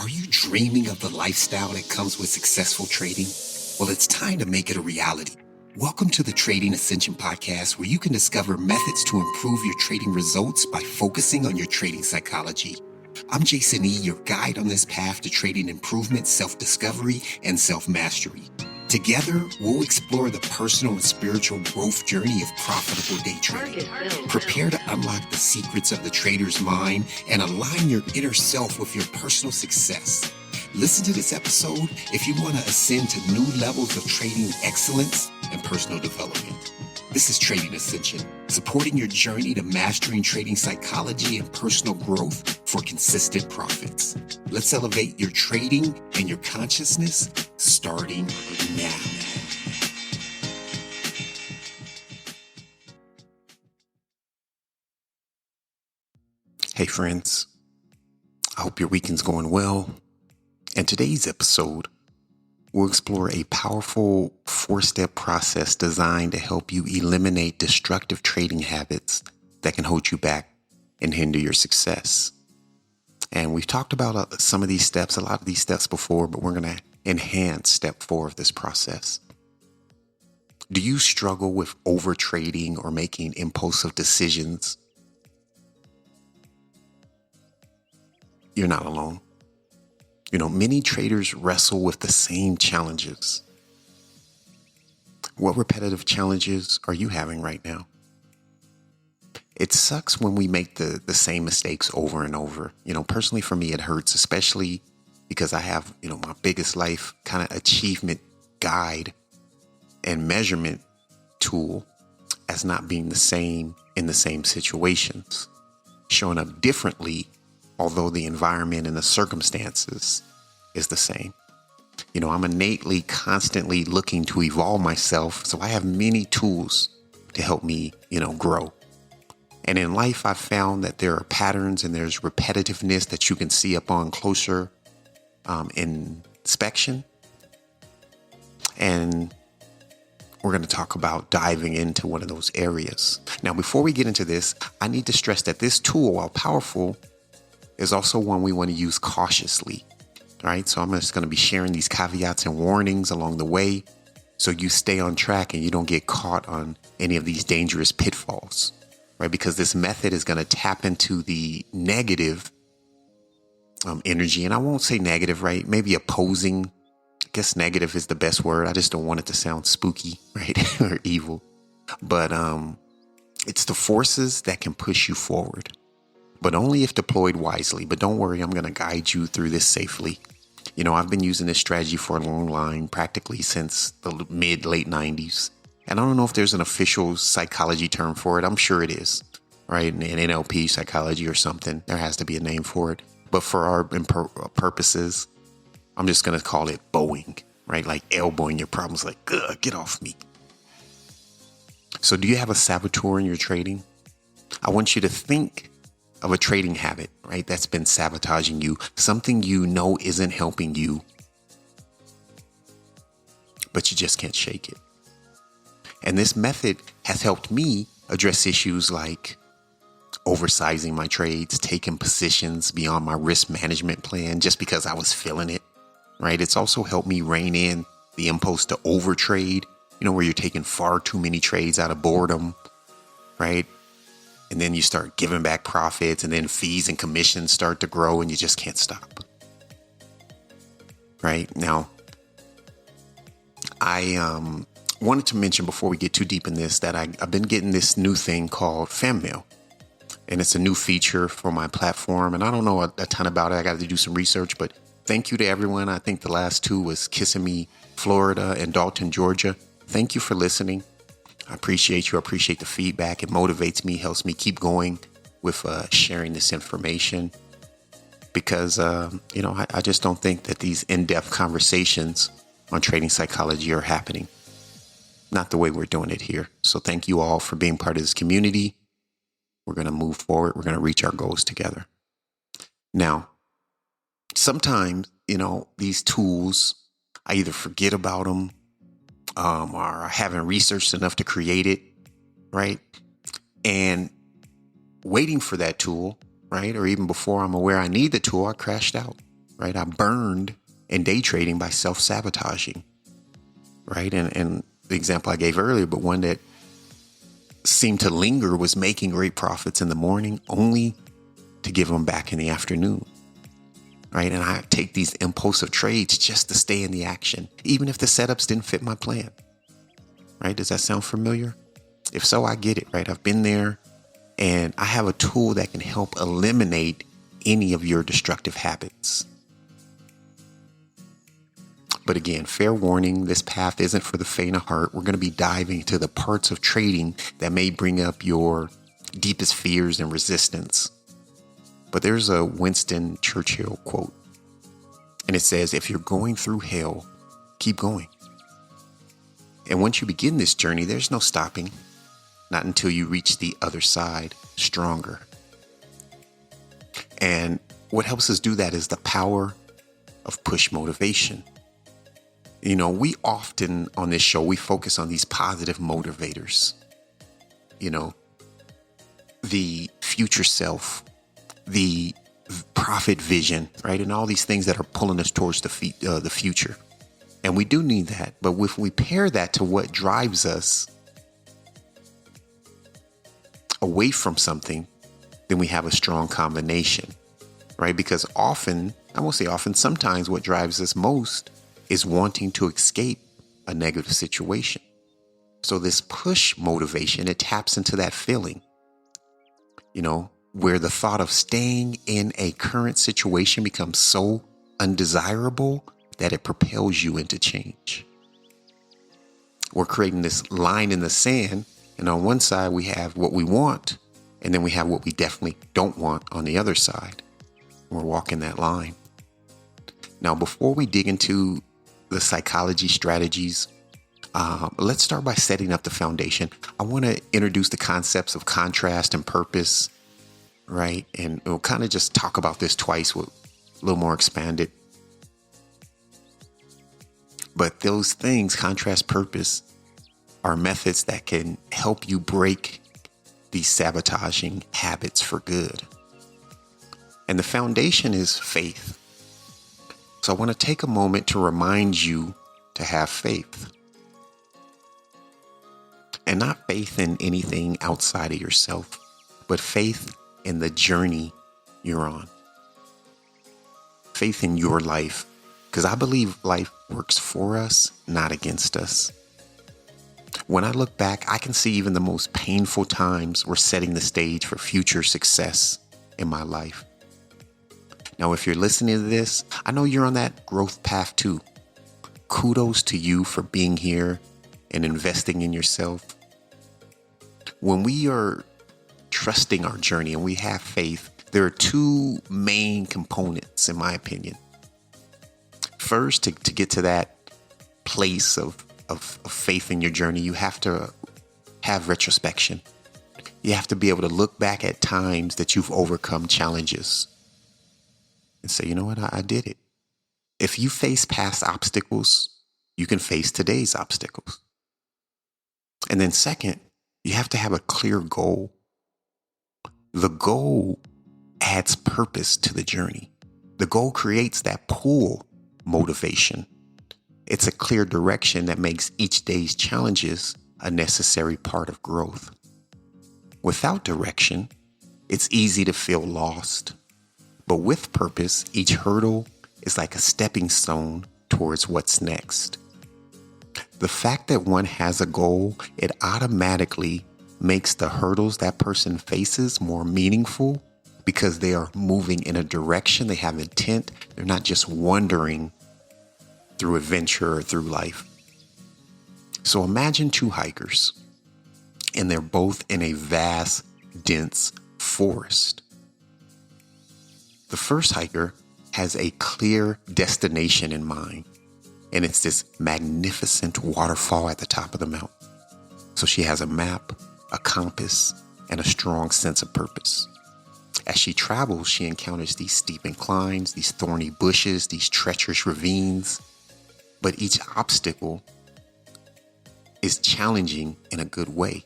Are you dreaming of the lifestyle that comes with successful trading? Well, it's time to make it a reality. Welcome to the Trading Ascension podcast, where you can discover methods to improve your trading results by focusing on your trading psychology. I'm Jason E., your guide on this path to trading improvement, self-discovery, and self-mastery. Together, we'll explore the personal and spiritual growth journey of profitable day trading. Prepare to unlock the secrets of the trader's mind and align your inner self with your personal success. Listen to this episode if you want to ascend to new levels of trading excellence and personal development. This is Trading Ascension, supporting your journey to mastering trading psychology and personal growth for consistent profits. Let's elevate your trading and your consciousness starting now. Hey friends, I hope your weekend's going well. In today's episode, we'll explore a powerful 4-step process designed to help you eliminate destructive trading habits that can hold you back and hinder your success. And we've talked about some of these steps, a lot of these steps before, but we're going to enhance step 4 of this process. Do you struggle with over trading or making impulsive decisions? You're not alone. Many traders wrestle with the same challenges. What repetitive challenges are you having right now? It sucks when we make the same mistakes over and over. Personally for me, it hurts, especially because I have, my biggest life kind of achievement guide and measurement tool as not being the same in the same situations, showing up differently, although the environment and the circumstances is the same. I'm innately constantly looking to evolve myself. So I have many tools to help me, grow. And in life, I've found that there are patterns and there's repetitiveness that you can see upon closer inspection. And we're going to talk about diving into one of those areas. Now, before we get into this, I need to stress that this tool, while powerful, is also one we want to use cautiously. All right. So I'm just going to be sharing these caveats and warnings along the way so you stay on track and you don't get caught on any of these dangerous pitfalls, right? Because this method is going to tap into the negative energy. And I won't say negative, right? Maybe opposing. I guess negative is the best word. I just don't want it to sound spooky, right? Or evil. But it's the forces that can push you forward, but only if deployed wisely. But don't worry, I'm going to guide you through this safely. I've been using this strategy for a long time, practically since the late 90s. And I don't know if there's an official psychology term for it. I'm sure it is, right? In NLP psychology or something. There has to be a name for it. But for our purposes, I'm just going to call it bowing, right? Like elbowing your problems, like, get off me. So do you have a saboteur in your trading? I want you to think of a trading habit, right? That's been sabotaging you, something isn't helping you, but you just can't shake it. And this method has helped me address issues like oversizing my trades, taking positions beyond my risk management plan just because I was feeling it, right? It's also helped me rein in the impulse to overtrade, where you're taking far too many trades out of boredom, right? And then you start giving back profits, and then fees and commissions start to grow and you just can't stop. Right now, I wanted to mention before we get too deep in this that I've been getting this new thing called fan mail. And it's a new feature for my platform. And I don't know a ton about it. I got to do some research, but thank you to everyone. I think the last 2 was Kissimmee, Florida, and Dalton, Georgia. Thank you for listening. I appreciate you. I appreciate the feedback. It motivates me, helps me keep going with sharing this information because, I just don't think that these in-depth conversations on trading psychology are happening. Not the way we're doing it here. So thank you all for being part of this community. We're going to move forward. We're going to reach our goals together. Now, sometimes, these tools, I either forget about them or I haven't researched enough to create it, right? And waiting for that tool, right? Or even before I'm aware I need the tool, I crashed out, right? I burned in day trading by self-sabotaging, right? And the example I gave earlier, but one that seemed to linger, was making great profits in the morning only to give them back in the afternoon, right? And I take these impulsive trades just to stay in the action, even if the setups didn't fit my plan, right? Does that sound familiar? If so, I get it, right? I've been there, and I have a tool that can help eliminate any of your destructive habits. But again, fair warning, this path isn't for the faint of heart. We're going to be diving into the parts of trading that may bring up your deepest fears and resistance. But there's a Winston Churchill quote, and it says, if you're going through hell, keep going. And once you begin this journey, there's no stopping, not until you reach the other side stronger. And what helps us do that is the power of push motivation. You know, we often on this show, we focus on these positive motivators, you know, the future self, the profit vision, right? And all these things that are pulling us towards the future. And we do need that. But if we pair that to what drives us away from something, then we have a strong combination, right? Because often, I won't say often, sometimes what drives us most is wanting to escape a negative situation. So this push motivation, it taps into that feeling, you know, where the thought of staying in a current situation becomes so undesirable that it propels you into change. We're creating this line in the sand, and on one side we have what we want, and then we have what we definitely don't want on the other side. We're walking that line. Now, before we dig into the psychology strategies, let's start by setting up the foundation. I want to introduce the concepts of contrast and purpose, right? And we'll kind of just talk about this twice with a little more expanded. But those things, contrast, purpose, are methods that can help you break these sabotaging habits for good. And the foundation is faith. So I want to take a moment to remind you to have faith. And not faith in anything outside of yourself, but faith in the journey you're on. Faith in your life, because I believe life works for us, not against us. When I look back, I can see even the most painful times were setting the stage for future success in my life. Now, if you're listening to this, I know you're on that growth path too. Kudos to you for being here and investing in yourself. When we are trusting our journey and we have faith, there are two main components, in my opinion. First, to get to that place of faith in your journey, you have to have retrospection. You have to be able to look back at times that you've overcome challenges and say, you know what, I did it. If you face past obstacles, you can face today's obstacles. And then second, you have to have a clear goal. The goal adds purpose to the journey. The goal creates that pull motivation. It's a clear direction that makes each day's challenges a necessary part of growth. Without direction, it's easy to feel lost. But with purpose, each hurdle is like a stepping stone towards what's next. The fact that one has a goal, it automatically makes the hurdles that person faces more meaningful because they are moving in a direction, they have intent, they're not just wandering through adventure or through life. So imagine two hikers, and they're both in a vast, dense forest. The first hiker has a clear destination in mind, and it's this magnificent waterfall at the top of the mountain. So she has a map, a compass, and a strong sense of purpose. As she travels, she encounters these steep inclines, these thorny bushes, these treacherous ravines. But each obstacle is challenging in a good way.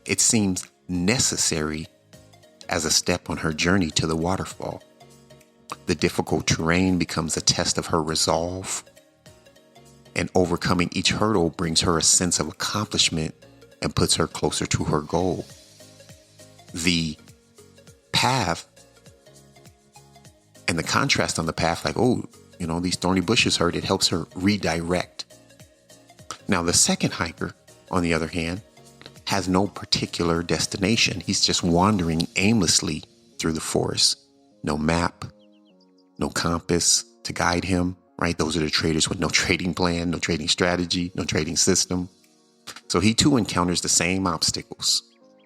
It seems necessary as a step on her journey to the waterfall. The difficult terrain becomes a test of her resolve, and overcoming each hurdle brings her a sense of accomplishment and puts her closer to her goal. The path and the contrast on the path, like, oh, these thorny bushes hurt, it helps her redirect. Now, the second hiker, on the other hand, has no particular destination. He's just wandering aimlessly through the forest. No map, no compass to guide him, right? Those are the traders with no trading plan, no trading strategy, no trading system. So he too encounters the same obstacles: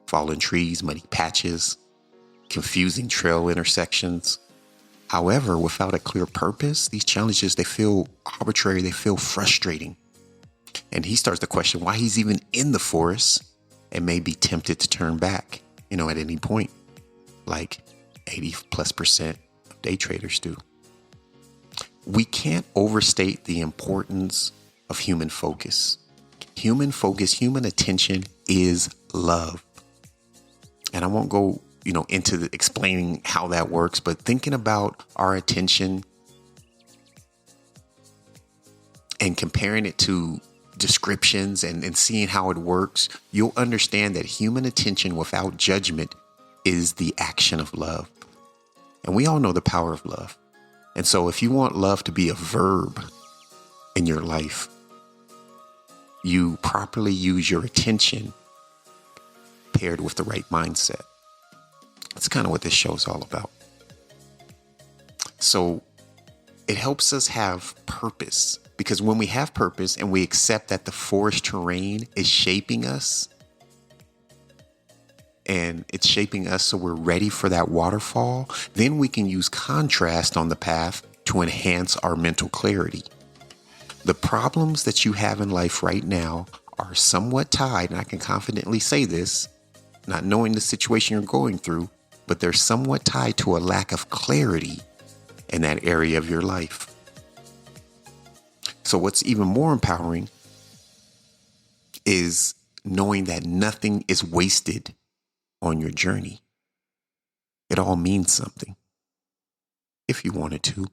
fallen trees, muddy patches, confusing trail intersections. However, without a clear purpose, these challenges, they feel arbitrary, they feel frustrating. And he starts to question why he's even in the forest and may be tempted to turn back, at any point, like 80+% of day traders do. We can't overstate the importance of human focus. Human focus, human attention is love. And I won't go, into explaining how that works, but thinking about our attention and comparing it to descriptions and seeing how it works, you'll understand that human attention without judgment is the action of love. And we all know the power of love. And so if you want love to be a verb in your life, you properly use your attention paired with the right mindset. That's kind of what this show is all about. So it helps us have purpose, because when we have purpose and we accept that the forest terrain is shaping us, and it's shaping us so we're ready for that waterfall, then we can use contrast on the path to enhance our mental clarity. The problems that you have in life right now are somewhat tied, and I can confidently say this, not knowing the situation you're going through, but they're somewhat tied to a lack of clarity in that area of your life. So what's even more empowering is knowing that nothing is wasted on your journey. It all means something, if you wanted to.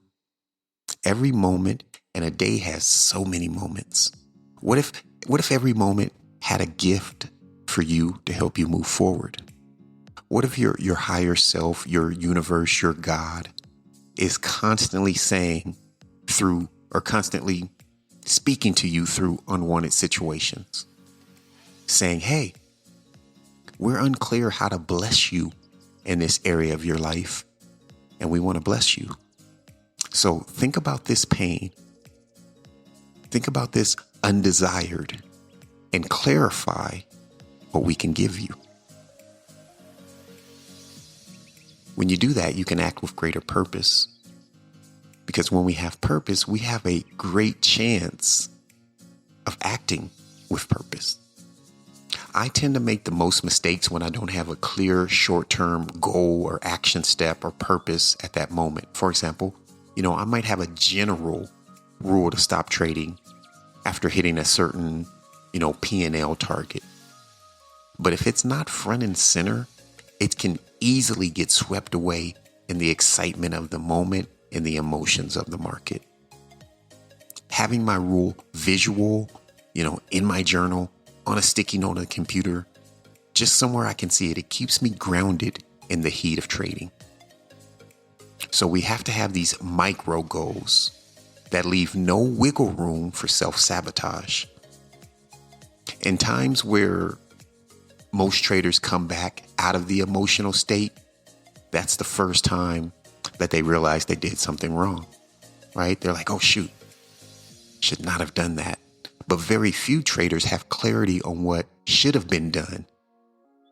Every moment, and a day has so many moments. What if every moment had a gift for you to help you move forward? What if your higher self, your universe, your God is constantly saying through, or constantly speaking to you through unwanted situations, saying, hey, we're unclear how to bless you in this area of your life, and we want to bless you. So think about this pain. Think about this undesired, and clarify what we can give you. When you do that, you can act with greater purpose. Because when we have purpose, we have a great chance of acting with purpose. I tend to make the most mistakes when I don't have a clear short-term goal or action step or purpose at that moment. For example, I might have a general rule to stop trading after hitting a certain, P&L target. But if it's not front and center, it can easily get swept away in the excitement of the moment and the emotions of the market. Having my rule visual, in my journal, on a sticky note on the computer, just somewhere I can see it, it keeps me grounded in the heat of trading. So we have to have these micro goals that leave no wiggle room for self-sabotage. In times where most traders come back out of the emotional state, that's the first time that they realize they did something wrong, right? They're like, oh, shoot, should not have done that. But very few traders have clarity on what should have been done.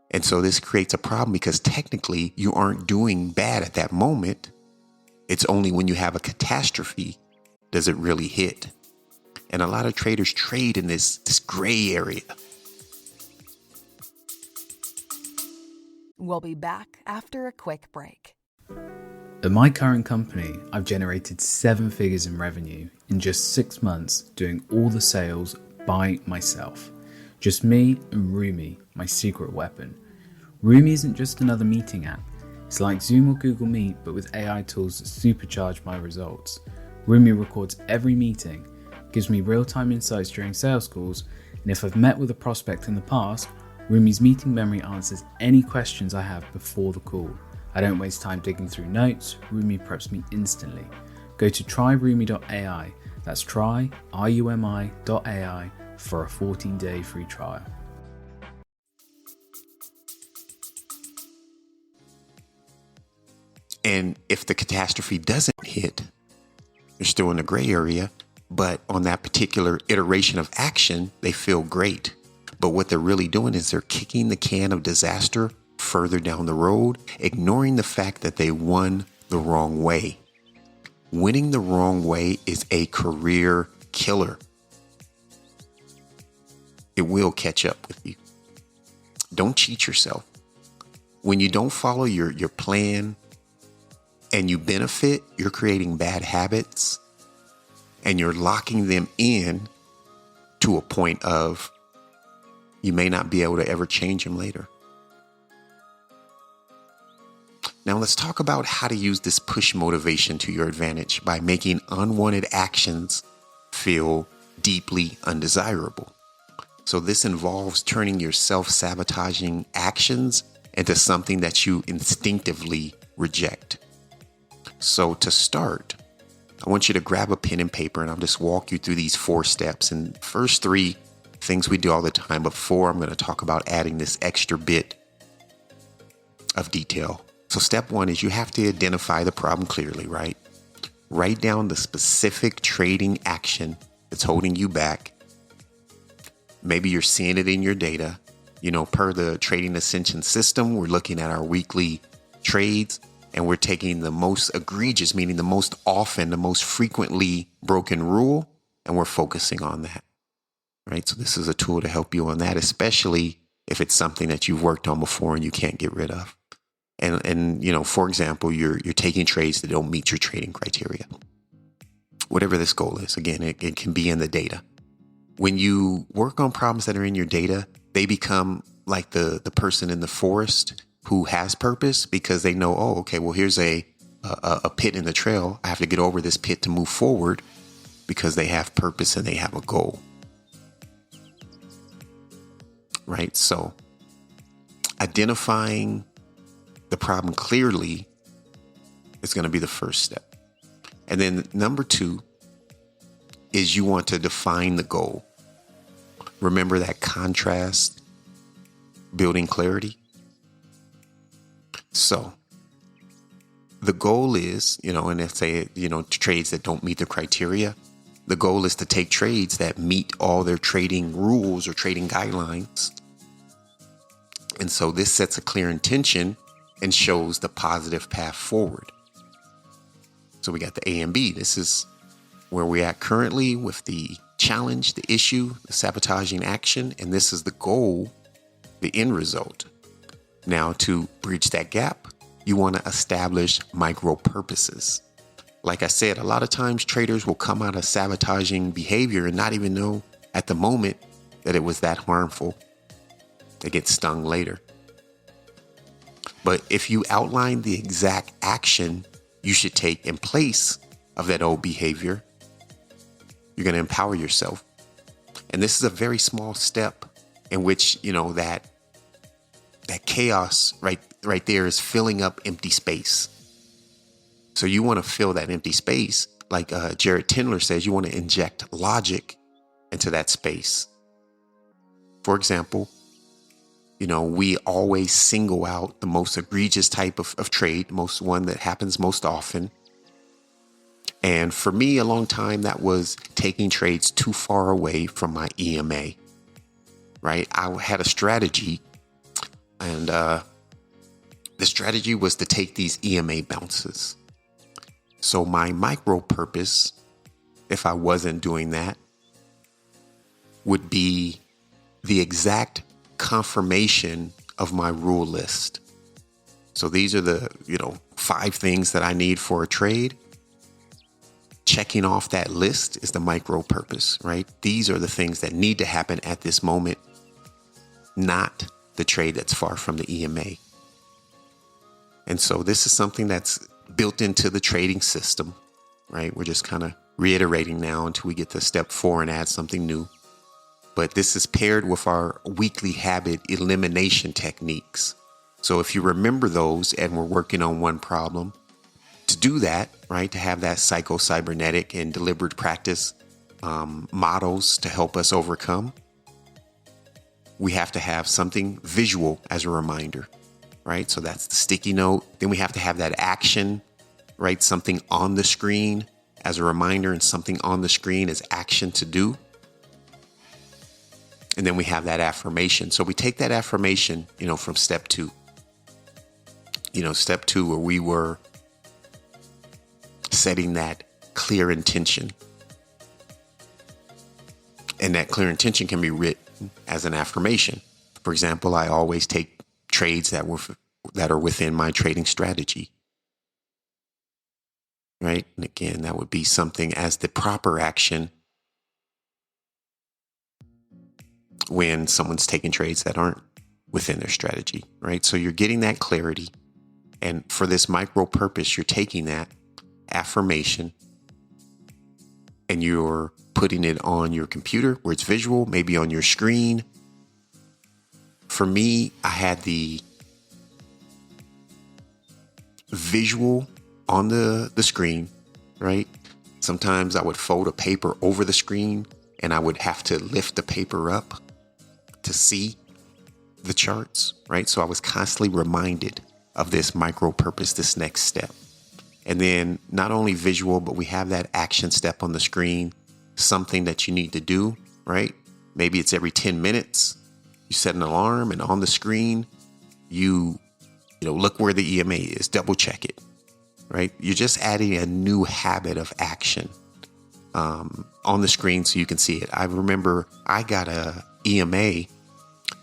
And so this creates a problem because technically you aren't doing bad at that moment. It's only when you have a catastrophe does it really hit. And a lot of traders trade in this gray area. We'll be back after a quick break. At my current company, I've generated 7 figures in revenue in just 6 months doing all the sales by myself. Just me and Rumi, my secret weapon. Rumi isn't just another meeting app. It's like Zoom or Google Meet, but with AI tools that supercharge my results. Rumi records every meeting, gives me real-time insights during sales calls, and if I've met with a prospect in the past, Rumi's meeting memory answers any questions I have before the call. I don't waste time digging through notes, Rumi preps me instantly. Go to tryrumi.ai, that's tryrumi.ai for a 14-day free trial. And if the catastrophe doesn't hit, you're still in the gray area, but on that particular iteration of action, they feel great. But what they're really doing is they're kicking the can of disaster further down the road, ignoring the fact that they won the wrong way. Winning the wrong way is a career killer. It will catch up with you. Don't cheat yourself. When you don't follow your plan and you benefit, you're creating bad habits and you're locking them in to a point of you may not be able to ever change them later. Now let's talk about how to use this push motivation to your advantage by making unwanted actions feel deeply undesirable. So this involves turning your self-sabotaging actions into something that you instinctively reject. So to start, I want you to grab a pen and paper and I'll just walk you through these 4 steps. And first 3 things we do all the time, but 4, I'm going to talk about adding this extra bit of detail. So step 1 is you have to identify the problem clearly, right? Write down the specific trading action that's holding you back. Maybe you're seeing it in your data. Per the trading ascension system, we're looking at our weekly trades and we're taking the most egregious, meaning the most often, the most frequently broken rule, and we're focusing on that, right? So this is a tool to help you on that, especially if it's something that you've worked on before and you can't get rid of. And for example, you're taking trades that don't meet your trading criteria. Whatever this goal is, again, it can be in the data. When you work on problems that are in your data, they become like the person in the forest who has purpose because they know, oh, okay, well, here's a pit in the trail. I have to get over this pit to move forward because they have purpose and they have a goal. Right? So identifying the problem clearly is going to be the first step. And then number 2 is you want to define the goal. Remember that contrast, building clarity. So the goal is, and if say, trades that don't meet the criteria, the goal is to take trades that meet all their trading rules or trading guidelines. And so this sets a clear intention and shows the positive path forward. So we got the A and B. This is where we're at currently with the challenge, the issue, the sabotaging action, and this is the goal, the end result. Now, to bridge that gap, you want to establish micro purposes. Like I said, a lot of times traders will come out of sabotaging behavior and not even know at the moment that it was that harmful. They get stung later. But if you outline the exact action you should take in place of that old behavior, you're going to empower yourself. And this is a very small step in which, that chaos right there is filling up empty space. So you want to fill that empty space. Like Jared Tendler says, you want to inject logic into that space. For example, we always single out the most egregious type of trade, one that happens most often. And for me, a long time, that was taking trades too far away from my EMA, right? I had a strategy, and the strategy was to take these EMA bounces. So my micro purpose, if I wasn't doing that, would be the exact confirmation of my rule list. So these are the, 5 things that I need for a trade. Checking off that list is the micro purpose, right? These are the things that need to happen at this moment, not the trade that's far from the EMA. And so this is something that's built into the trading system, right? We're just kind of reiterating now until we get to step 4 and add something new. But this is paired with our weekly habit elimination techniques. So if you remember those and we're working on one problem, to do that, right, to have that psycho-cybernetic and deliberate practice models to help us overcome, we have to have something visual as a reminder, right? So that's the sticky note. Then we have to have that action, right? Something on the screen as a reminder, and something on the screen as action to do. And then we have that affirmation. So we take that affirmation, from step 2. Step 2, where we were setting that clear intention. And that clear intention can be written as an affirmation. For example, I always take trades that are within my trading strategy. Right? And again, that would be something as the proper action when someone's taking trades that aren't within their strategy, right? So you're getting that clarity. And for this micro purpose, you're taking that affirmation and you're putting it on your computer where it's visual, maybe on your screen. For me, I had the visual on the screen, right? Sometimes I would fold a paper over the screen and I would have to lift the paper up to see the charts, right? So I was constantly reminded of this micro purpose, this next step. And then not only visual, but we have that action step on the screen, something that you need to do, right? Maybe it's every 10 minutes. You set an alarm and on the screen, you look where the EMA is, double check it, right? You're just adding a new habit of action on the screen so you can see it. I remember I got a EMA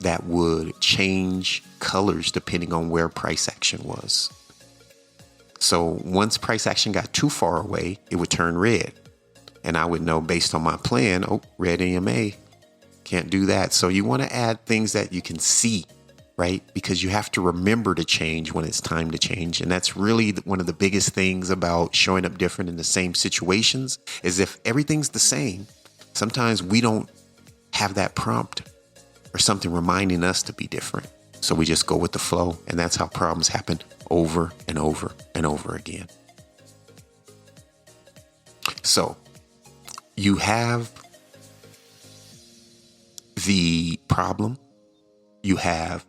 that would change colors depending on where price action was. So once price action got too far away, it would turn red. And I would know based on my plan, red EMA, can't do that. So you want to add things that you can see, right? Because you have to remember to change when it's time to change. And that's really one of the biggest things about showing up different in the same situations is if everything's the same, sometimes we don't have that prompt or something reminding us to be different. So we just go with the flow. And that's how problems happen over and over and over again. So you have the problem, you have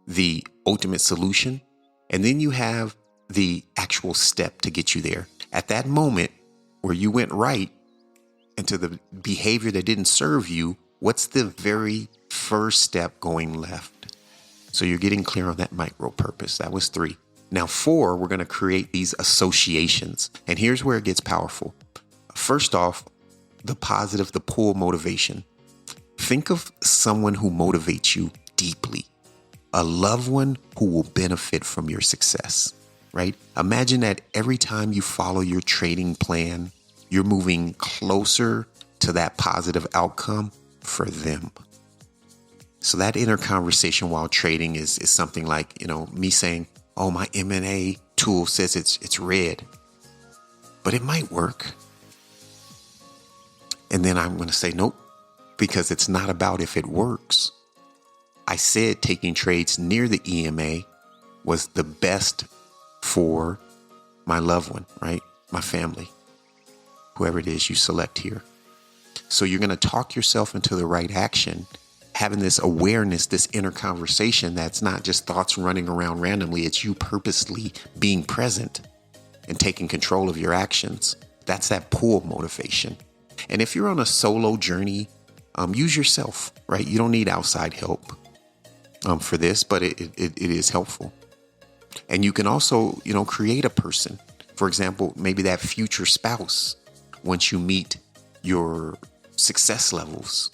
the ultimate solution, and then you have the actual step to get you there. At that moment where you went right into the behavior that didn't serve you, what's the very first step going left? So you're getting clear on that micro purpose. That was 3. Now 4, we're going to create these associations. And here's where it gets powerful. First off, the positive, the pull motivation. Think of someone who motivates you deeply, a loved one who will benefit from your success, right? Imagine that every time you follow your trading plan, you're moving closer to that positive outcome for them. So that inner conversation while trading is something like, me saying, oh, my M&A tool says it's red, but it might work. And then I'm going to say, nope, because it's not about if it works. I said taking trades near the EMA was the best for my loved one, right? My family, whoever it is you select here. So you're going to talk yourself into the right action, having this awareness, this inner conversation that's not just thoughts running around randomly. It's you purposely being present and taking control of your actions. That's that pull motivation. And if you're on a solo journey, use yourself, right? You don't need outside help for this, but it is helpful. And you can also, create a person. For example, maybe that future spouse once you meet your success levels.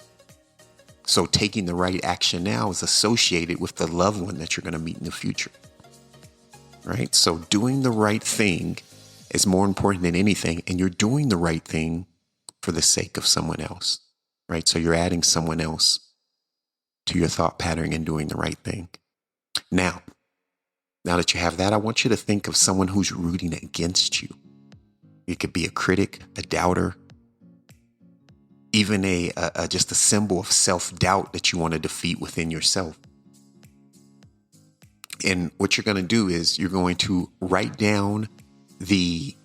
So taking the right action now is associated with the loved one that you're going to meet in the future, right? So doing the right thing is more important than anything. And you're doing the right thing for the sake of someone else, right? So you're adding someone else to your thought pattern and doing the right thing. Now, Now that you have that, I want you to think of someone who's rooting against you. It could be a critic, a doubter, even just a symbol of self-doubt that you want to defeat within yourself. And what you're going to do is you're going to write down the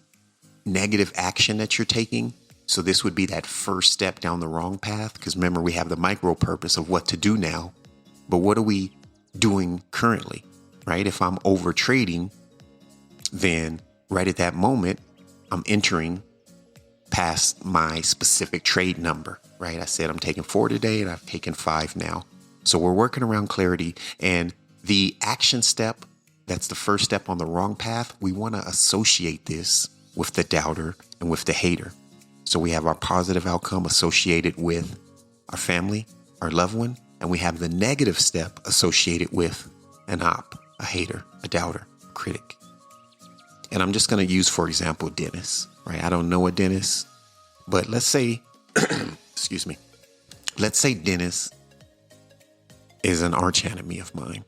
negative action that you're taking. So this would be that first step down the wrong path. Because remember, we have the micro purpose of what to do now. But what are we doing currently, right? If I'm over trading, then right at that moment, I'm entering past my specific trade number, right? I said I'm taking 4 today and I've taken 5 now. So we're working around clarity, and the action step, that's the first step on the wrong path. We want to associate this with the doubter and with the hater. So we have our positive outcome associated with our family, our loved one, and we have the negative step associated with an op, a hater, a doubter, a critic. And I'm just going to use, for example, Dennis, right? I don't know a Dennis, but let's say, excuse me, let's say Dennis is an arch enemy of mine.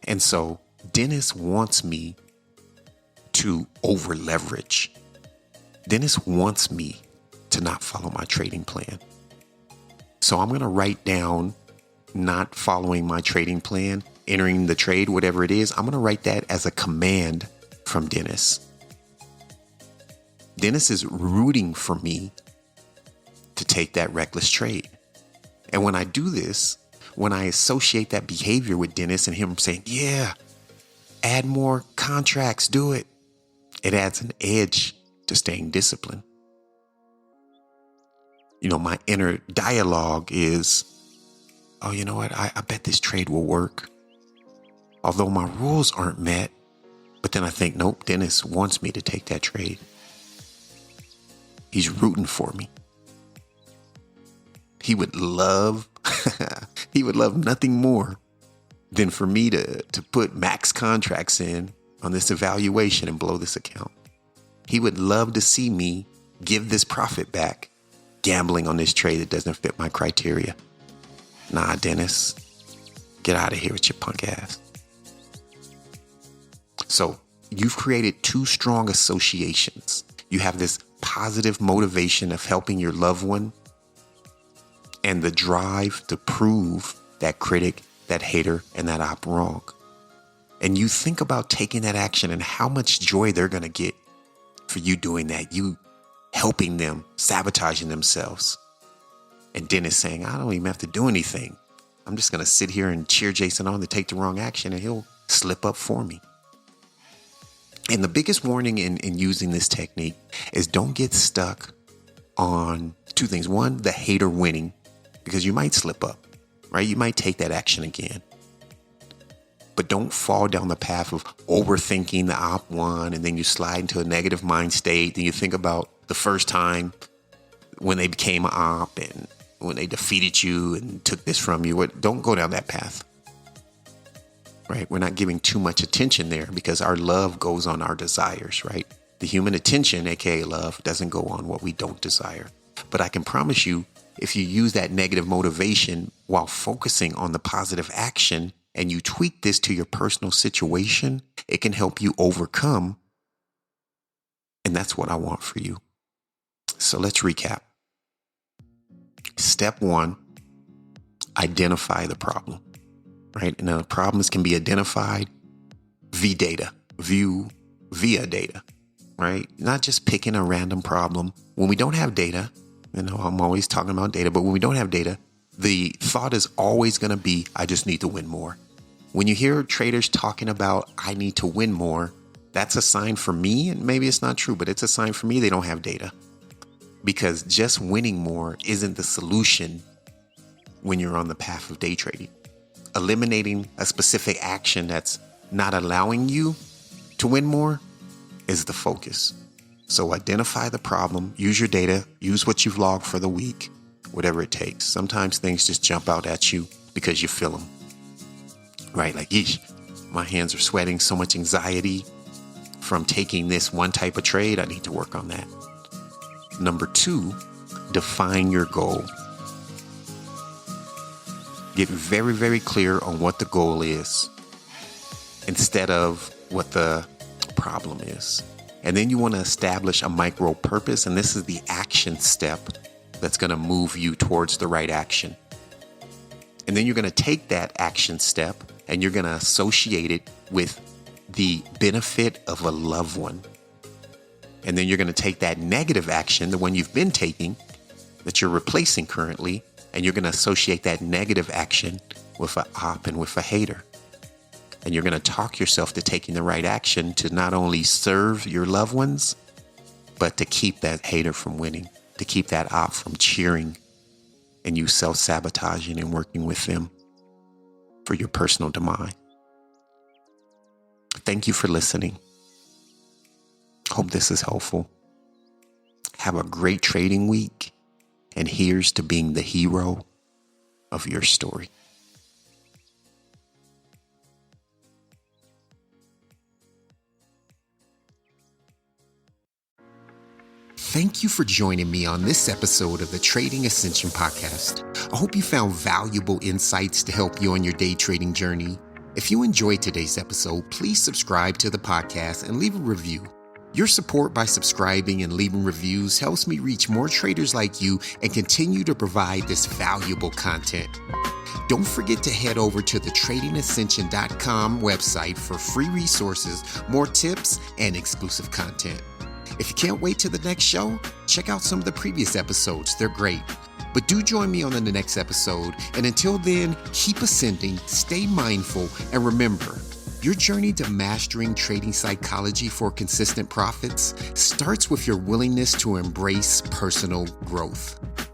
And so Dennis wants me to over leverage. Dennis wants me to not follow my trading plan. So I'm going to write down not following my trading plan, entering the trade, whatever it is. I'm going to write that as a command from Dennis. Dennis is rooting for me to take that reckless trade. And when I do this, when I associate that behavior with Dennis and him saying, yeah, add more contracts, do it, it adds an edge to staying disciplined. You know, my inner dialogue is, oh, you know what? I bet this trade will work. Although my rules aren't met, but then I think, nope, Dennis wants me to take that trade. He's rooting for me. He would love, he would love nothing more than for me to put max contracts in on this evaluation and blow this account. He would love to see me give this profit back, gambling on this trade that doesn't fit my criteria. Nah, Dennis, get out of here with your punk ass. So you've created 2 strong associations. You have this positive motivation of helping your loved one and the drive to prove that critic, that hater, and that op wrong. And you think about taking that action and how much joy they're going to get for you doing that, you helping them, sabotaging themselves. And Dennis saying, I don't even have to do anything. I'm just going to sit here and cheer Jason on to take the wrong action and he'll slip up for me. And the biggest warning in using this technique is don't get stuck on 2 things. 1, the hater winning, because you might slip up, right? You might take that action again. But don't fall down the path of overthinking the op one, and then you slide into a negative mind state. Then you think about the first time when they became an op and when they defeated you and took this from you. Don't go down that path, right? We're not giving too much attention there because our love goes on our desires, right? The human attention, aka love, doesn't go on what we don't desire. But I can promise you, if you use that negative motivation while focusing on the positive action, and you tweak this to your personal situation, it can help you overcome. And that's what I want for you. So let's recap. Step 1, identify the problem, right? Now, problems can be identified via data, right? Not just picking a random problem. When we don't have data, I'm always talking about data, but when we don't have data, the thought is always going to be, I just need to win more. When you hear traders talking about, I need to win more, that's a sign for me, and maybe it's not true, but it's a sign for me they don't have data. Because just winning more isn't the solution when you're on the path of day trading. Eliminating a specific action that's not allowing you to win more is the focus. So identify the problem, use your data, use what you've logged for the week, whatever it takes. Sometimes things just jump out at you because you feel them, right? Like, yeesh, my hands are sweating, so much anxiety from taking this one type of trade. I need to work on that. Number 2, define your goal. Get very, very clear on what the goal is. instead of what the problem is. And then you want to establish a micro purpose. And this is the action step that's going to move you towards the right action. And then you're going to take that action step and you're going to associate it with the benefit of a loved one. And then you're going to take that negative action, the one you've been taking, that you're replacing currently, and you're going to associate that negative action with an op and with a hater. And you're going to talk yourself to taking the right action to not only serve your loved ones, but to keep that hater from winning, to keep that op from cheering and you self-sabotaging and working with them for your personal demise. Thank you for listening. Hope this is helpful. Have a great trading week, and here's to being the hero of your story. Thank you for joining me on this episode of the Trading Ascension Podcast. I hope you found valuable insights to help you on your day trading journey. If you enjoyed today's episode, please subscribe to the podcast and leave a review. Your support by subscribing and leaving reviews helps me reach more traders like you and continue to provide this valuable content. Don't forget to head over to the tradingascension.com website for free resources, more tips, and exclusive content. If you can't wait till the next show, check out some of the previous episodes. They're great. But do join me on the next episode. And until then, keep ascending, stay mindful, and remember, your journey to mastering trading psychology for consistent profits starts with your willingness to embrace personal growth.